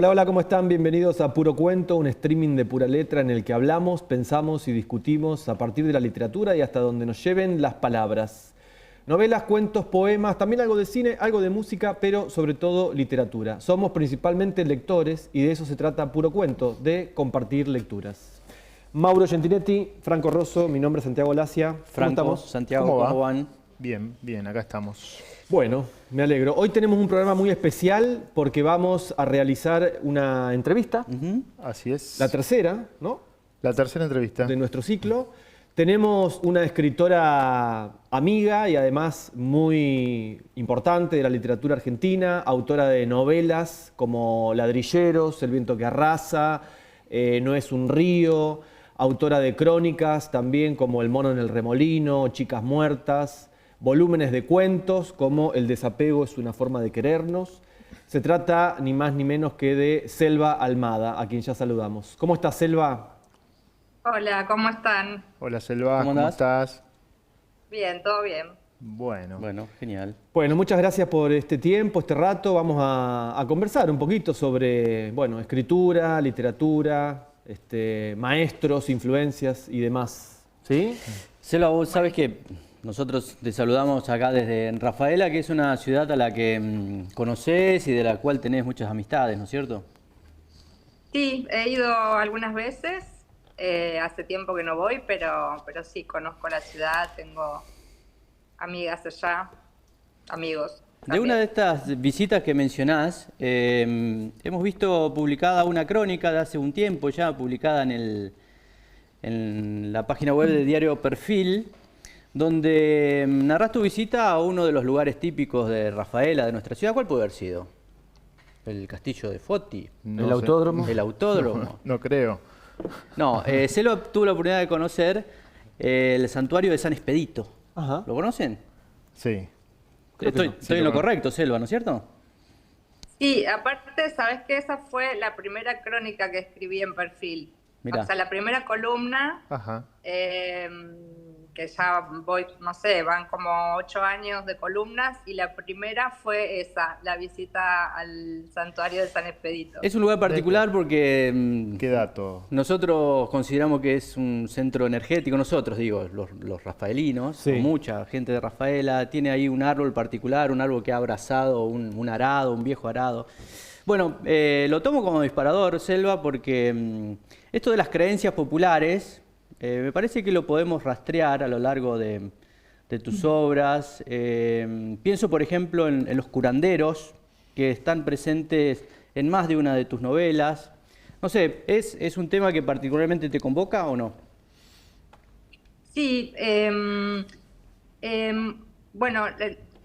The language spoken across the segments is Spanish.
Hola, hola, ¿cómo están? Bienvenidos a Puro Cuento, un streaming de pura letra en el que hablamos, pensamos y discutimos a partir de la literatura y hasta donde nos lleven las palabras. Novelas, cuentos, poemas, también algo de cine, algo de música, pero sobre todo literatura. Somos principalmente lectores y de eso se trata Puro Cuento, de compartir lecturas. Mauro Gentinetti, Franco Rosso, mi nombre es Santiago Lacia. ¿Cómo Franco, estamos? Santiago, ¿Cómo va? ¿cómo van? Bien, bien, acá estamos. Bueno, me alegro. Hoy tenemos un programa muy especial porque vamos a realizar una entrevista, Así es. la tercera, ¿no?, La tercera entrevista. de nuestro ciclo. Tenemos una escritora amiga y además muy importante de la literatura argentina, autora de novelas como Ladrilleros, El viento que arrasa, No es un río, autora de crónicas también como El mono en el remolino, Chicas muertas, volúmenes de cuentos como El desapego es una forma de querernos. Se trata ni más ni menos que de Selva Almada, a quien ya saludamos. ¿Cómo estás, Selva? Hola, ¿cómo están? Hola, Selva, ¿Cómo ¿cómo andás? estás? Bien, todo bien. Bueno, Bueno, genial. Bueno, muchas gracias por este tiempo, este rato. Vamos a conversar un poquito sobre, bueno, escritura, literatura, maestros, influencias y demás. ¿Sí? Selva, vos sabés que nosotros te saludamos acá desde Rafaela, que es una ciudad a la que conocés y de la cual tenés muchas amistades, ¿no es cierto? Sí, he ido algunas veces, hace tiempo que no voy, pero sí, conozco la ciudad, tengo amigas allá, amigos De una de también. estas visitas que mencionás, hemos visto publicada una crónica de hace un tiempo ya, publicada en la página web del diario Perfil, donde narrás tu visita a uno de los lugares típicos de Rafaela, de nuestra ciudad. ¿Cuál puede haber sido? ¿El castillo de Foti? no ¿El sé. autódromo? ¿El autódromo? No creo. No, Selva tuvo la oportunidad de conocer el santuario de San Expedito. Ajá. ¿Lo conocen? Sí. Creo que no. Estoy en lo lo correcto, Selva, ¿no es cierto? Sí, aparte, ¿sabes qué? Esa fue la primera crónica que escribí en Perfil. Mirá. O sea, la primera columna, Ajá. que ya voy, no sé, van como 8 años de columnas, y la primera fue esa, la visita al santuario de San Expedito. Es un lugar particular porque ¿Qué dato? nosotros consideramos que es un centro energético, nosotros digo, los rafaelinos, Sí. o mucha gente de Rafaela, tiene ahí un árbol particular, un árbol que ha abrazado un arado, un viejo arado. Bueno, lo tomo como disparador, Selva, porque esto de las creencias populares, me parece que lo podemos rastrear a lo largo de tus obras. Pienso, por ejemplo, en los curanderos, que están presentes en más de una de tus novelas. No sé, ¿es un tema que particularmente te convoca o no? Sí, bueno,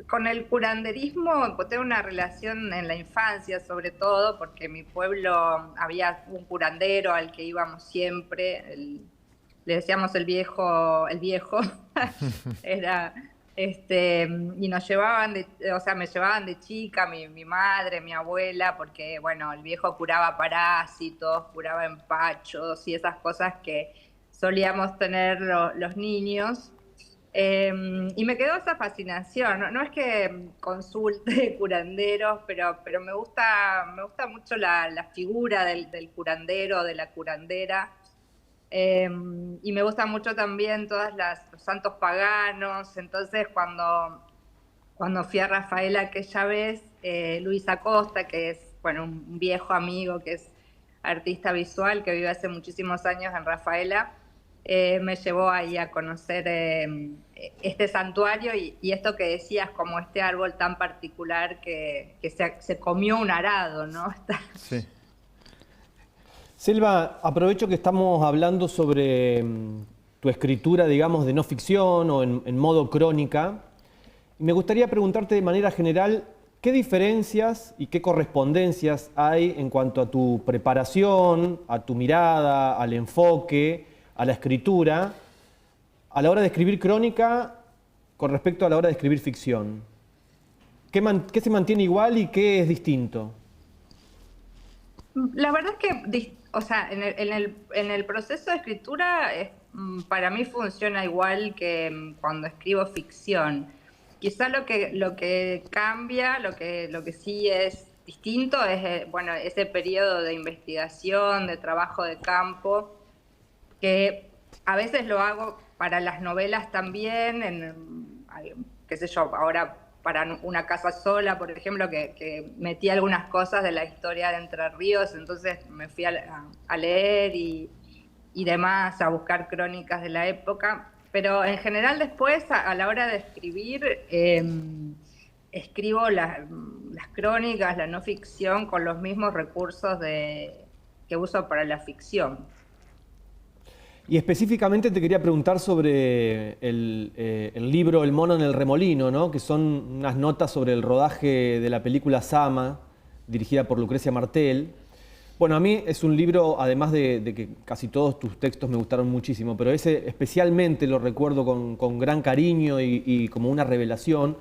con el curanderismo pues, tengo una relación en la infancia, sobre todo, porque en mi pueblo había un curandero al que íbamos siempre, le decíamos el viejo, era, y nos llevaban, o sea, me llevaban de chica, mi madre, mi abuela, porque, bueno, el viejo curaba parásitos, curaba empachos y esas cosas que solíamos tener los niños. Y me quedó esa fascinación. No es que consulte curanderos, pero me gusta mucho la figura del curandero, de la curandera. Y me gustan mucho también los santos paganos. Entonces, cuando fui a Rafaela aquella vez, Luis Acosta, que es, bueno, un viejo amigo, que es artista visual, que vive hace muchísimos años en Rafaela, me llevó ahí a conocer este santuario y esto que decías, como este árbol tan particular que se comió un arado, ¿no? Sí. Selva, aprovecho que estamos hablando sobre tu escritura, digamos, de no ficción o en modo crónica. Me gustaría preguntarte de manera general, ¿qué diferencias y qué correspondencias hay en cuanto a tu preparación, a tu mirada, al enfoque, a la escritura, a la hora de escribir crónica con respecto a la hora de escribir ficción? ¿Qué se mantiene igual y qué es distinto? La verdad es que, o sea, en el proceso de escritura, para mí funciona igual que cuando escribo ficción. Quizá lo que cambia, lo que sí es distinto es, bueno, ese periodo de investigación, de trabajo de campo, que a veces lo hago para las novelas también, qué sé yo, ahora para Una casa sola, por ejemplo, que metí algunas cosas de la historia de Entre Ríos, entonces me fui a leer y demás, a buscar crónicas de la época, pero en general después, a la hora de escribir, escribo las crónicas, la no ficción, con los mismos recursos que uso para la ficción. Y específicamente te quería preguntar sobre el libro El mono en el remolino, ¿no? Que son unas notas sobre el rodaje de la película Sama, dirigida por Lucrecia Martel. Bueno, a mí es un libro, además de que casi todos tus textos me gustaron muchísimo, pero ese especialmente lo recuerdo con gran cariño y como una revelación,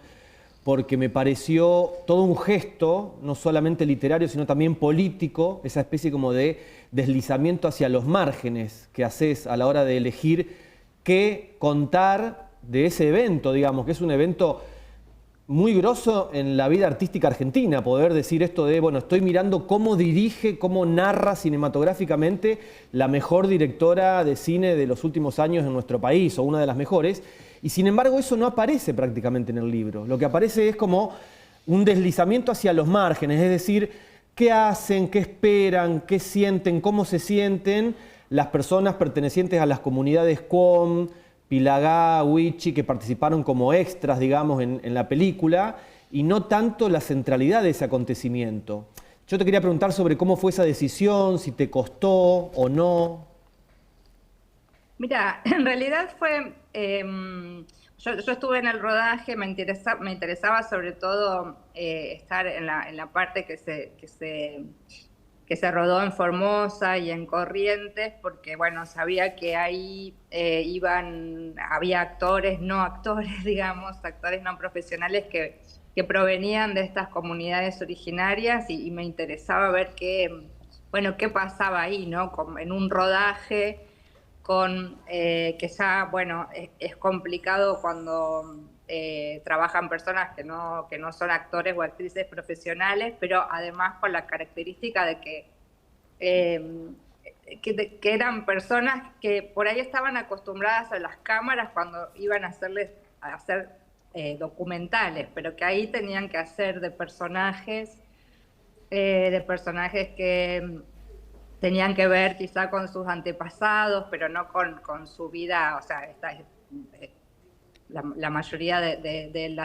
porque me pareció todo un gesto, no solamente literario, sino también político, esa especie como de deslizamiento hacia los márgenes que haces a la hora de elegir qué contar de ese evento, digamos, que es un evento muy grosso en la vida artística argentina, poder decir esto de, bueno, estoy mirando cómo dirige, cómo narra cinematográficamente la mejor directora de cine de los últimos años en nuestro país, o una de las mejores, y sin embargo eso no aparece prácticamente en el libro. Lo que aparece es como un deslizamiento hacia los márgenes, es decir, qué hacen, qué esperan, qué sienten, cómo se sienten las personas pertenecientes a las comunidades Qom, Pilagá, Huichi, que participaron como extras, digamos, en la película, y no tanto la centralidad de ese acontecimiento. Yo te quería preguntar sobre cómo fue esa decisión, si te costó o no. Mira, en realidad fue, yo estuve en el rodaje, me interesaba sobre todo estar en la parte que se rodó en Formosa y en Corrientes, porque bueno, sabía que ahí había actores, digamos, actores no profesionales que provenían de estas comunidades originarias y me interesaba ver qué pasaba ahí, ¿no? En un rodaje que ya, bueno, es complicado cuando trabajan personas que no son actores o actrices profesionales, pero además con la característica de que eran personas que por ahí estaban acostumbradas a las cámaras cuando iban a hacer documentales, pero que ahí tenían que hacer de personajes que tenían que ver quizá con sus antepasados, pero no con su vida, o sea, la mayoría de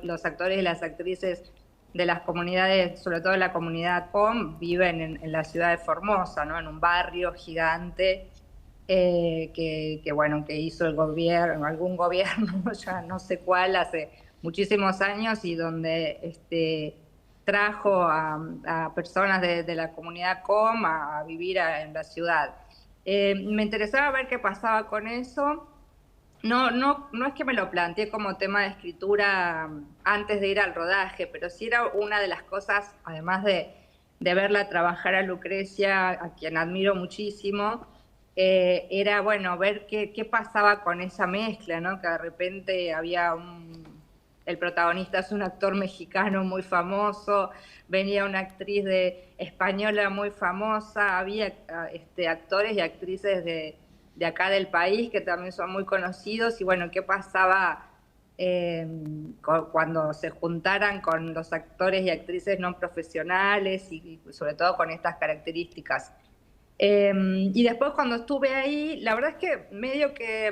los actores y las actrices de las comunidades, sobre todo la comunidad Qom, viven en la ciudad de Formosa, ¿no? En un barrio gigante que hizo algún gobierno, ya no sé cuál, hace muchísimos años, y donde trajo a personas de la comunidad Qom a vivir en la ciudad. Me interesaba ver qué pasaba con eso. No es que me lo planteé como tema de escritura antes de ir al rodaje, pero sí era una de las cosas, además de verla trabajar a Lucrecia, a quien admiro muchísimo, era, bueno, ver qué pasaba con esa mezcla, ¿no? Que de repente el protagonista es un actor mexicano muy famoso, venía una actriz española muy famosa, había actores y actrices de acá del país que también son muy conocidos, y bueno, qué pasaba cuando se juntaran con los actores y actrices no profesionales y sobre todo con estas características. Y después cuando estuve ahí, la verdad es que medio que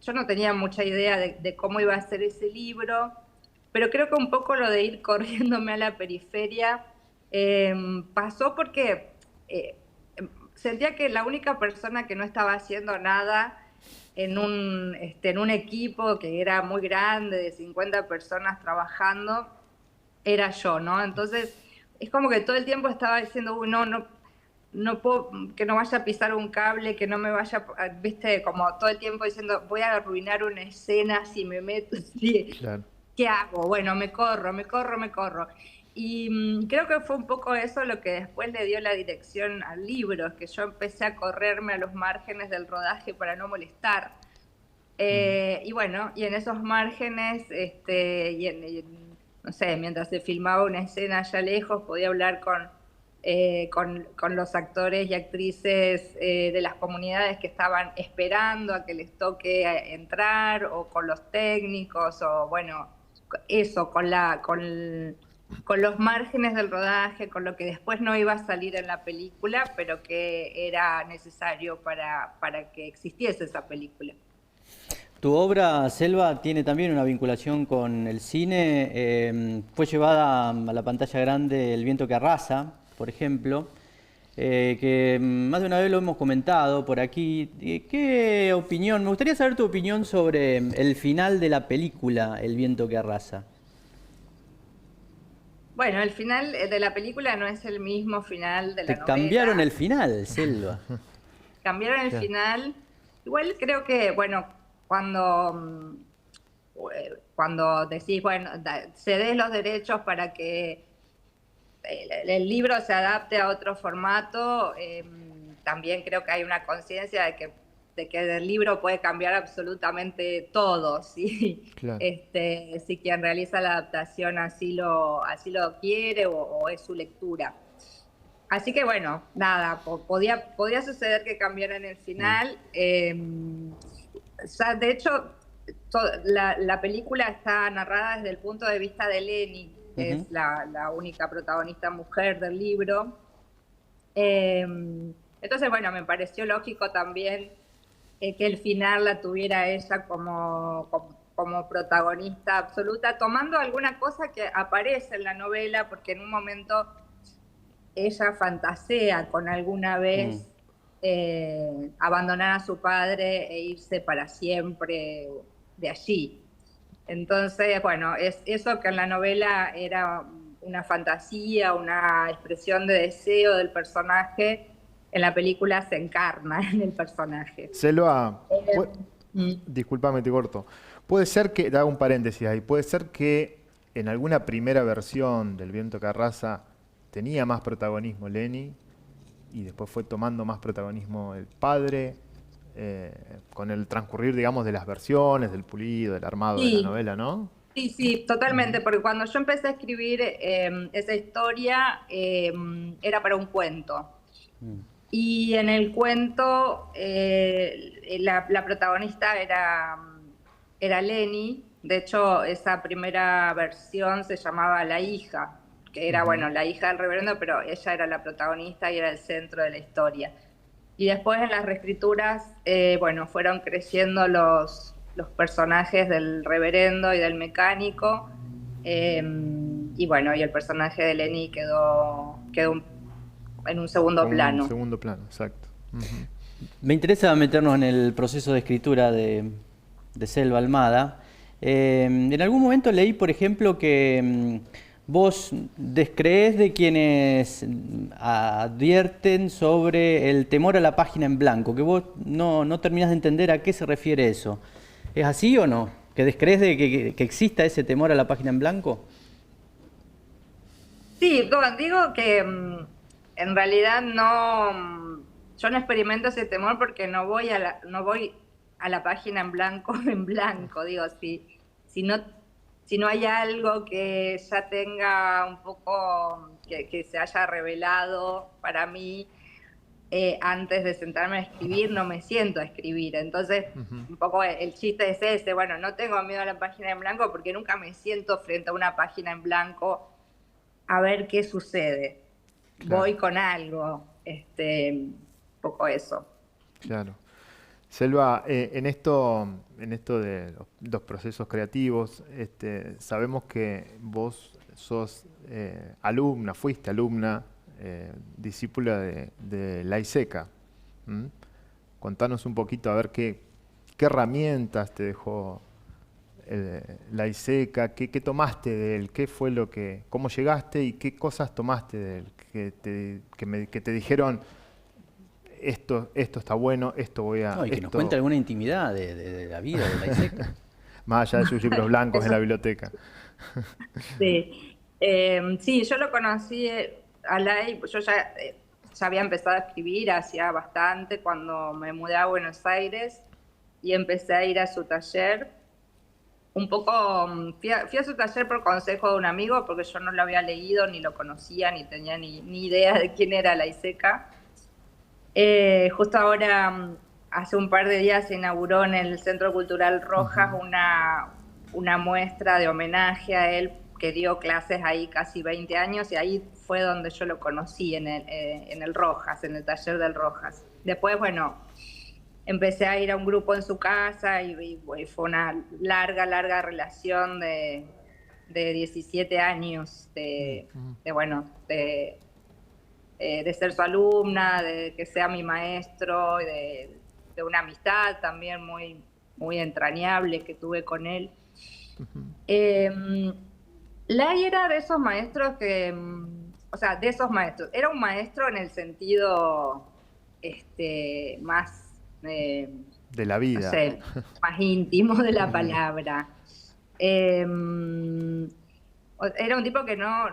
yo no tenía mucha idea de cómo iba a ser ese libro, pero creo que un poco lo de ir corriéndome a la periferia pasó porque sentía que la única persona que no estaba haciendo nada en un equipo que era muy grande, de 50 personas trabajando, era yo, ¿no? Entonces, es como que todo el tiempo estaba diciendo, uy, no puedo, que no vaya a pisar un cable, que no me vaya, viste, como todo el tiempo diciendo, voy a arruinar una escena si me meto, sí. Claro. ¿Qué hago? Bueno, me corro. Y creo que fue un poco eso lo que después le dio la dirección al libro, que yo empecé a correrme a los márgenes del rodaje para no molestar. Y bueno, y en esos márgenes, no sé, mientras se filmaba una escena allá lejos, podía hablar con los actores y actrices de las comunidades que estaban esperando a que les toque entrar, o con los técnicos, o bueno, eso, con los márgenes del rodaje, con lo que después no iba a salir en la película, pero que era necesario para que existiese esa película. Tu obra, Selva, tiene también una vinculación con el cine. Fue llevada a la pantalla grande El viento que arrasa, por ejemplo, que más de una vez lo hemos comentado por aquí. ¿Qué opinión? Me gustaría saber tu opinión sobre el final de la película El viento que arrasa. Bueno, el final de la película no es el mismo final de la Te novela. cambiaron el final, Selva. Cambiaron el final. Igual creo que, bueno, cuando decís, bueno, cedés los derechos para que el libro se adapte a otro formato, también creo que hay una conciencia de que el libro puede cambiar absolutamente todo, ¿sí? Claro. Si quien realiza la adaptación así lo quiere o es su lectura. Así que bueno, nada, podía suceder que cambiaran el final. Ya, de hecho, la película está narrada desde el punto de vista de Leni, que es la única protagonista mujer del libro. Entonces, bueno, me pareció lógico también que el final la tuviera ella como protagonista absoluta, tomando alguna cosa que aparece en la novela, porque en un momento ella fantasea con alguna vez abandonar a su padre e irse para siempre de allí. Entonces, bueno, es eso que en la novela era una fantasía, una expresión de deseo del personaje, en la película se encarna en el personaje. Selva, discúlpame, te corto. Puede ser que, te hago un paréntesis ahí, puede ser que en alguna primera versión del Viento que arrasa tenía más protagonismo Leni y después fue tomando más protagonismo el padre, con el transcurrir, digamos, de las versiones, del pulido, del armado de la novela, ¿no? Sí, totalmente, porque cuando yo empecé a escribir esa historia era para un cuento. Y en el cuento la protagonista era Leni. De hecho, esa primera versión se llamaba La hija, que era, bueno, la hija del reverendo, pero ella era la protagonista y era el centro de la historia. Y después en las reescrituras, bueno, fueron creciendo los personajes del reverendo y del mecánico, y bueno, y el personaje de Leni quedó en un segundo plano. En segundo plano, exacto. Me interesa meternos en el proceso de escritura de Selva Almada. En algún momento leí, por ejemplo, que vos descreés de quienes advierten sobre el temor a la página en blanco, que vos no terminás de entender a qué se refiere eso. ¿Es así o no? ¿Que descreés de que exista ese temor a la página en blanco? Sí, digo que en realidad yo no experimento ese temor porque no voy a la página en blanco, digo, si no hay algo que ya tenga un poco, que se haya revelado para mí antes de sentarme a escribir, no me siento a escribir. Entonces, un poco el chiste es ese, bueno, no tengo miedo a la página en blanco porque nunca me siento frente a una página en blanco a ver qué sucede. Claro. Voy con algo, un poco eso. Claro. Selva, en esto de los procesos creativos, sabemos que vos sos fuiste alumna, discípula de Laiseca. Contanos un poquito a ver qué herramientas te dejó Laiseca, qué tomaste de él, cómo llegaste y qué cosas tomaste de él, que te dijeron esto está bueno, esto voy a... que nos cuente alguna intimidad de la vida de Laiseca. Más allá de sus libros blancos en la biblioteca. Sí, sí, yo lo conocí a Lai, yo ya había empezado a escribir hacía bastante cuando me mudé a Buenos Aires y empecé a ir a su taller. un poco, fui a su taller por consejo de un amigo, porque yo no lo había leído, ni lo conocía, ni tenía ni idea de quién era Laiseca. Justo ahora, hace un par de días, se inauguró en el Centro Cultural Rojas una muestra de homenaje a él, que dio clases ahí casi 20 años, y ahí fue donde yo lo conocí, en el Rojas, en el taller del Rojas. Después, bueno, empecé a ir a un grupo en su casa y fue una larga relación de 17 años, de ser su alumna, de que sea mi maestro, de una amistad también muy entrañable que tuve con él. Lai era de esos maestros de esos maestros, era un maestro en el sentido más, De la vida. no sé, más íntimo de la palabra. Era un tipo que no,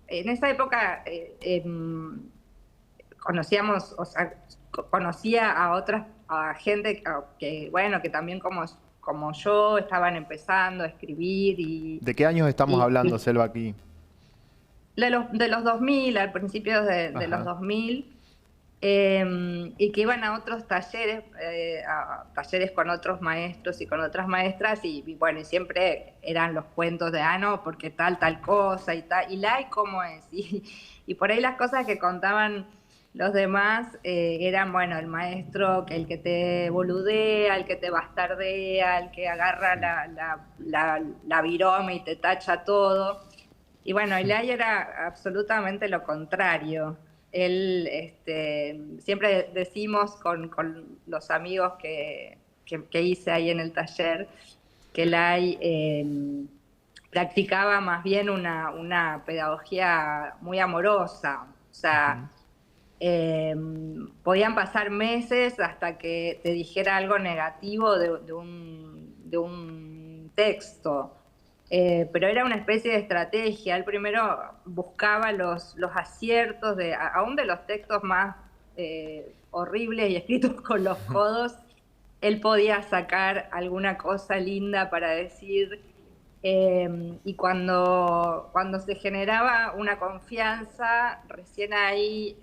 en esa época conocía a gente que también como yo estaban empezando a escribir. ¿De qué años estamos hablando, Selva, aquí? De los 2000, al principio de los 2000, y que iban a otros talleres, a talleres con otros maestros y con otras maestras, y bueno, y siempre eran los cuentos de, no, porque tal cosa y tal, y Lai cómo es, y por ahí las cosas que contaban los demás eran, bueno, el maestro, el que te boludea, el que te bastardea, el que agarra la virome y te tacha todo. Y bueno, Lai era absolutamente lo contrario. Él, siempre decimos con los amigos que hice ahí en el taller, que Lai practicaba más bien una pedagogía muy amorosa. O sea, podían pasar meses hasta que te dijera algo negativo de un texto. Pero era una especie de estrategia. Él primero buscaba los aciertos, aún de los textos más horribles y escritos con los codos, él podía sacar alguna cosa linda para decir, y cuando se generaba una confianza, recién ahí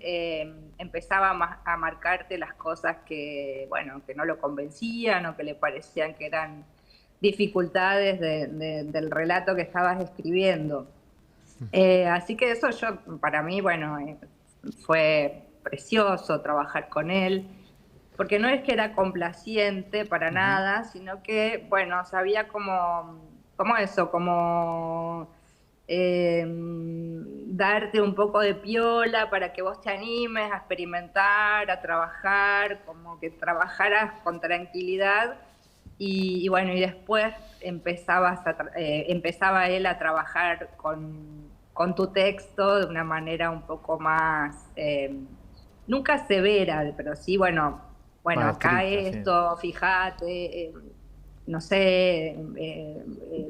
empezaba a marcarte las cosas que no lo convencían o que le parecían que eran dificultades del relato que estabas escribiendo. Así que eso para mí, fue precioso trabajar con él, porque no es que era complaciente para nada, sino que, sabía como darte un poco de piola para que vos te animes a experimentar, a trabajar, como que trabajaras con tranquilidad. Y después empezaba él a trabajar con tu texto de una manera un poco más, nunca severa, pero sí, acá esto, sí. Fíjate, no sé,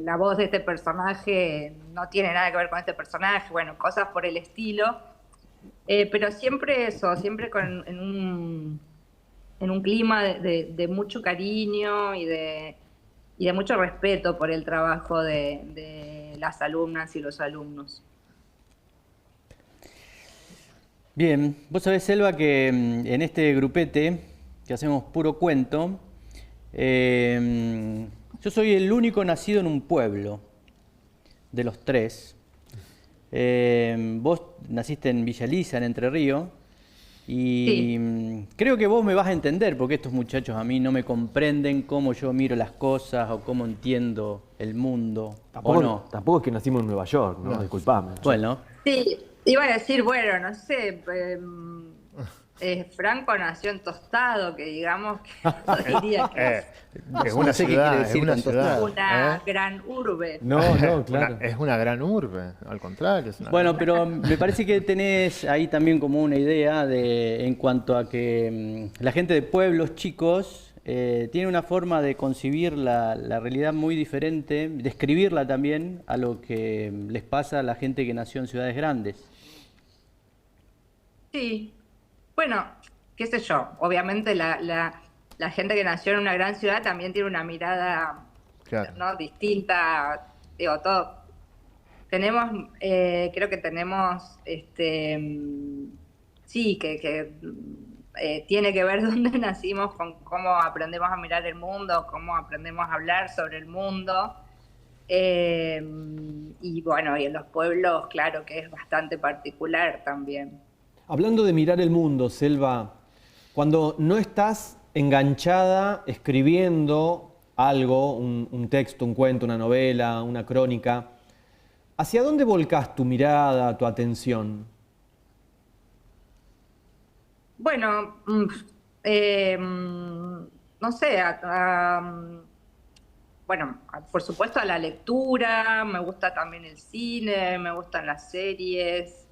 la voz de este personaje no tiene nada que ver con este personaje, cosas por el estilo, pero siempre en un clima de mucho cariño y de mucho respeto por el trabajo de las alumnas y los alumnos. Bien, vos sabés, Selva, que en este grupete que hacemos puro cuento, yo soy el único nacido en un pueblo de los tres. Vos naciste en Villa Elisa, en Entre Ríos. Y sí, creo que vos me vas a entender, porque estos muchachos a mí no me comprenden cómo yo miro las cosas o cómo entiendo el mundo. Tampoco, ¿o no? Tampoco es que nacimos en Nueva York, ¿no? Disculpame. Bueno. Sí, iba a decir, no sé, Franco nació en Tostado, que digamos que diría que es una ciudad, es una ciudad. Una gran urbe. No, claro. Es una gran urbe, al contrario. Pero me parece que tenés ahí también como una idea en cuanto a que la gente de pueblos chicos tiene una forma de concebir la realidad muy diferente, de escribirla también a lo que les pasa a la gente que nació en ciudades grandes. Sí. Bueno, qué sé yo, obviamente la gente que nació en una gran ciudad también tiene una mirada Claro. ¿no? Distinta, digo, todo. Tenemos, creo que tenemos, sí, que tiene que ver dónde nacimos, con cómo aprendemos a mirar el mundo, cómo aprendemos a hablar sobre el mundo. Y bueno, y en los pueblos, claro que es bastante particular también. Hablando de mirar el mundo, Selva, cuando no estás enganchada escribiendo algo, un texto, un cuento, una novela, una crónica, ¿hacia dónde volcás tu mirada, tu atención? Bueno, no sé, bueno, por supuesto a la lectura, me gusta también el cine, me gustan las series,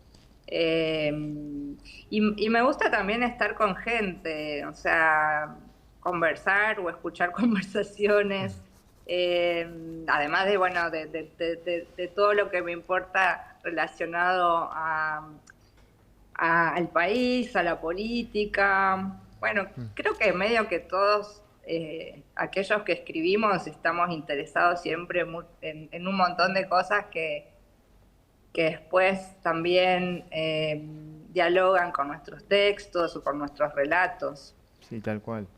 y me gusta también estar con gente, o sea, conversar o escuchar conversaciones, además de, bueno, de todo lo que me importa relacionado al país, a la política. Bueno, creo que medio que todos aquellos que escribimos estamos interesados siempre en un montón de cosas que después también dialogan con nuestros textos o con nuestros relatos. Sí, tal cual.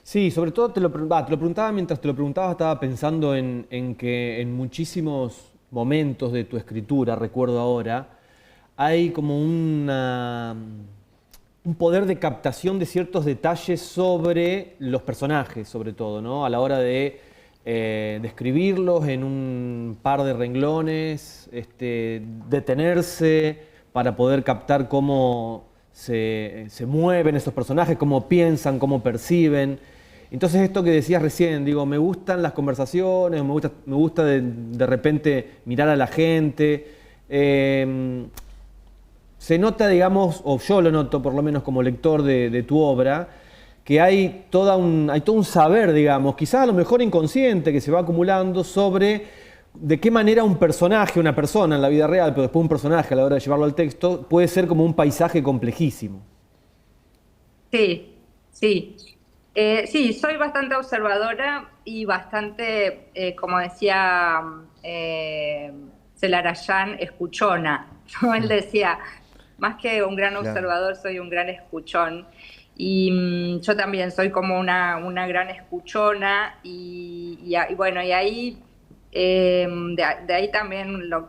Sí, sobre todo te lo preguntaba mientras te lo preguntaba, estaba pensando en que en muchísimos momentos de tu escritura, recuerdo ahora, hay como un poder de captación de ciertos detalles sobre los personajes, sobre todo, ¿no? A la hora de describirlos en un par de renglones, detenerse para poder captar cómo se mueven esos personajes, cómo piensan, cómo perciben. Entonces esto que decías recién, digo, me gustan las conversaciones, me gusta de repente mirar a la gente. Se nota, digamos, o yo lo noto por lo menos como lector de tu obra, que hay todo un saber, digamos, quizás a lo mejor inconsciente, que se va acumulando sobre de qué manera un personaje, una persona en la vida real, pero después un personaje a la hora de llevarlo al texto, puede ser como un paisaje complejísimo. Sí, sí. Sí, soy bastante observadora y bastante, como decía Celarayán, escuchona. ¿No? Él decía, más que un gran observador, soy un gran escuchón. Y yo también soy como una gran escuchona y bueno, y ahí, de ahí también lo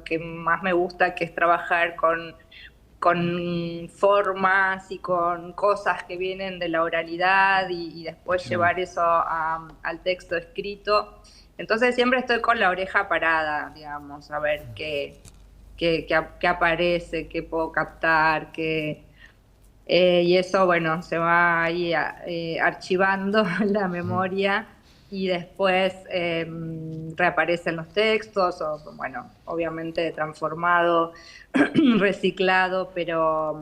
que más me gusta, que es trabajar con formas y con cosas que vienen de la oralidad y después llevar eso al texto escrito. Entonces siempre estoy con la oreja parada, digamos, a ver qué aparece, qué puedo captar, y eso, bueno, se va ahí archivando en la memoria y después reaparecen los textos, o bueno, obviamente transformado, reciclado, pero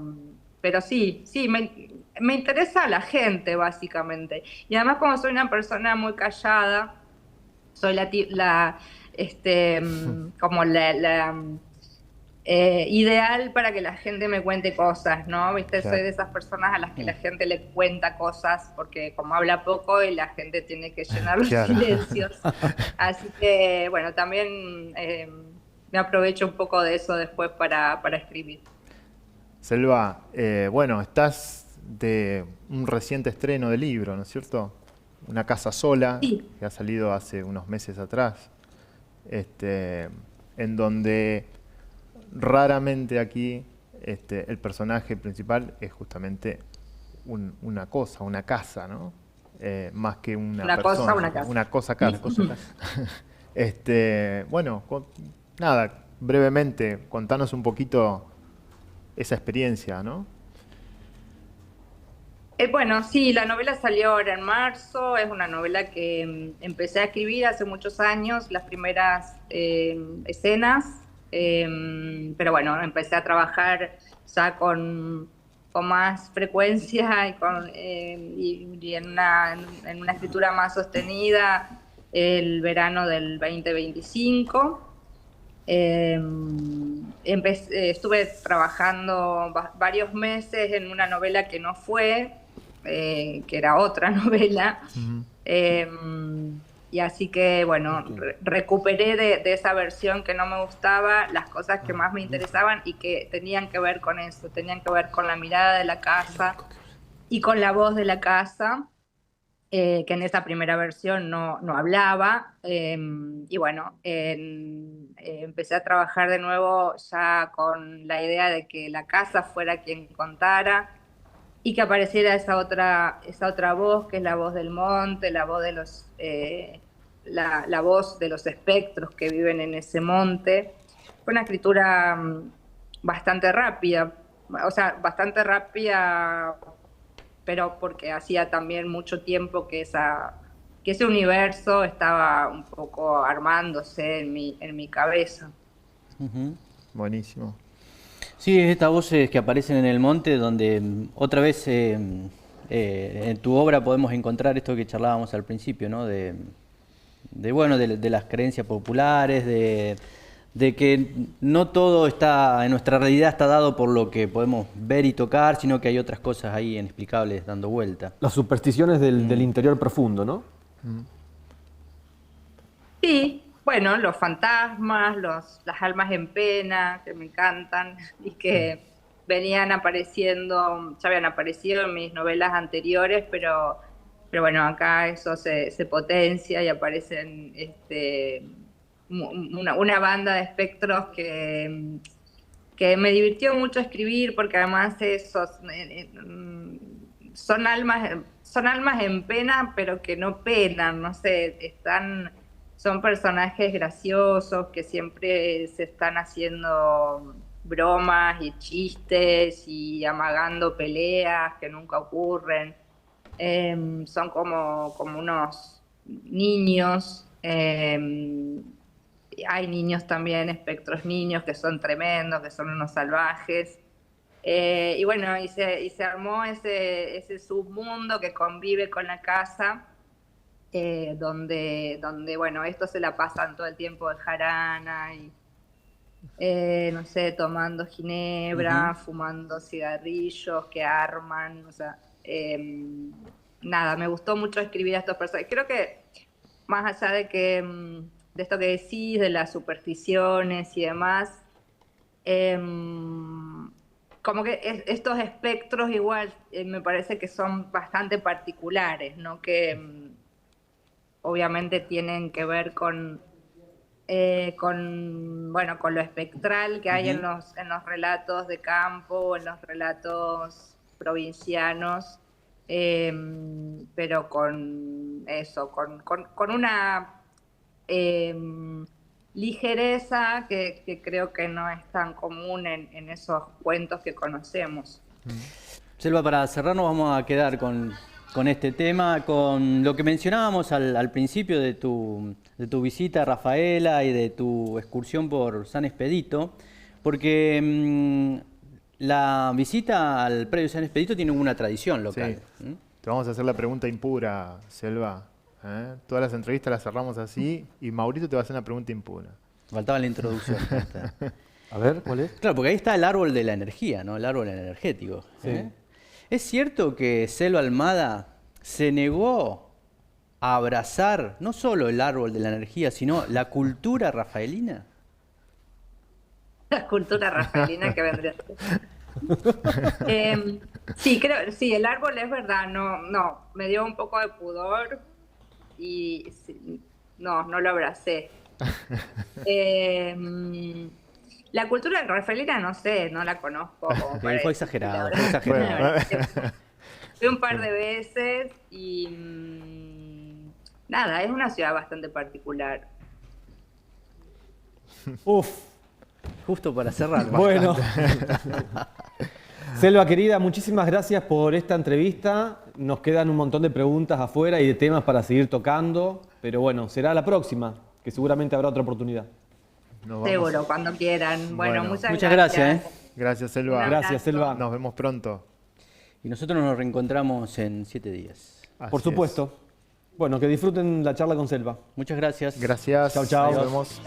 sí, me interesa la gente, básicamente. Y además, como soy una persona muy callada, soy como la ideal para que la gente me cuente cosas, ¿no? ¿Viste? Claro. Soy de esas personas a las que la gente le cuenta cosas, porque como habla poco y la gente tiene que llenar los Claro. silencios. Así que, bueno, también me aprovecho un poco de eso después para escribir. Selva, bueno, estás de un reciente estreno de libro, ¿no es cierto? Una casa sola, Sí. que ha salido hace unos meses atrás, en donde raramente aquí el personaje principal es justamente una cosa, una casa, ¿no? Más que una persona. Cosa, una casa. Una cosa casa. Una cosa casa. Bueno, nada, brevemente, contanos un poquito esa experiencia, ¿no? Bueno, sí, la novela salió ahora en marzo, es una novela que empecé a escribir hace muchos años, las primeras escenas, pero bueno, empecé a trabajar ya con más frecuencia y en una escritura más sostenida el verano del 2025. Estuve trabajando varios meses en una novela que no fue, que era otra novela. Uh-huh. Y así que, bueno, recuperé de esa versión que no me gustaba las cosas que más me interesaban y que tenían que ver con eso, tenían que ver con la mirada de la casa y con la voz de la casa, que en esa primera versión no hablaba. Y bueno, empecé a trabajar de nuevo ya con la idea de que la casa fuera quien contara y que apareciera esa otra voz, que es la voz del monte, la voz de la voz de los espectros que viven en ese monte. Fue una escritura bastante rápida, o sea, bastante rápida, pero porque hacía también mucho tiempo que ese universo estaba un poco armándose en mi cabeza. Buenísimo. Sí, es estas voces que aparecen en el monte donde otra vez en tu obra podemos encontrar esto que charlábamos al principio, ¿no? De las creencias populares, de que no todo está en nuestra realidad está dado por lo que podemos ver y tocar, sino que hay otras cosas ahí inexplicables dando vuelta. Las supersticiones del interior profundo, ¿no? Sí, bueno, los fantasmas, las almas en pena, que me encantan y que ya habían aparecido en mis novelas anteriores, pero bueno, acá eso se potencia y aparecen una banda de espectros que me divirtió mucho escribir, porque además son almas en pena, pero que no penan, no sé, son personajes graciosos que siempre se están haciendo bromas y chistes y amagando peleas que nunca ocurren. Son como unos niños. Hay niños también, espectros niños, que son tremendos, que son unos salvajes. Y bueno, y se armó ese submundo que convive con la casa, donde bueno, estos se la pasan todo el tiempo de jarana y no sé, tomando ginebra, fumando cigarrillos que arman, o sea, nada, me gustó mucho escribir a estos personajes. Creo que más allá de esto que decís, de las supersticiones y demás, como que estos espectros igual me parece que son bastante particulares, ¿no? Que obviamente tienen que ver con lo espectral que hay en los relatos de campo, en los relatos provincianos, pero con eso, con una ligereza que creo que no es tan común en esos cuentos que conocemos. Selva, para cerrarnos vamos a quedar con este tema, con lo que mencionábamos al principio de tu visita a Rafaela y de tu excursión por San Expedito, porque la visita al predio San Expedito tiene una tradición local. Sí. Te vamos a hacer la pregunta impura, Selva. Todas las entrevistas las cerramos así y Maurito te va a hacer una pregunta impura. Faltaba la introducción. A ver, ¿cuál es? Claro, porque ahí está el árbol de la energía, ¿no? El árbol energético. Sí. ¿Es cierto que Selva Almada se negó a abrazar no solo el árbol de la energía, sino la cultura rafaelina? La cultura rafaelina que vendría a ser. Sí, el árbol es verdad, no, me dio un poco de pudor y no lo abracé. La cultura rafaelina, no sé, no la conozco. Fue exagerado, Fui un par de veces y nada, es una ciudad bastante particular. Justo para cerrar. Bueno. Selva querida, muchísimas gracias por esta entrevista. Nos quedan un montón de preguntas afuera y de temas para seguir tocando, pero bueno, será la próxima, que seguramente habrá otra oportunidad. Seguro, cuando quieran. Bueno, muchas gracias. Gracias, Selva. Gracias, Selva. Nos vemos pronto. Y nosotros nos reencontramos en 7 días. Por supuesto. Bueno, que disfruten la charla con Selva. Muchas gracias. Gracias. Chau, chau. Nos vemos.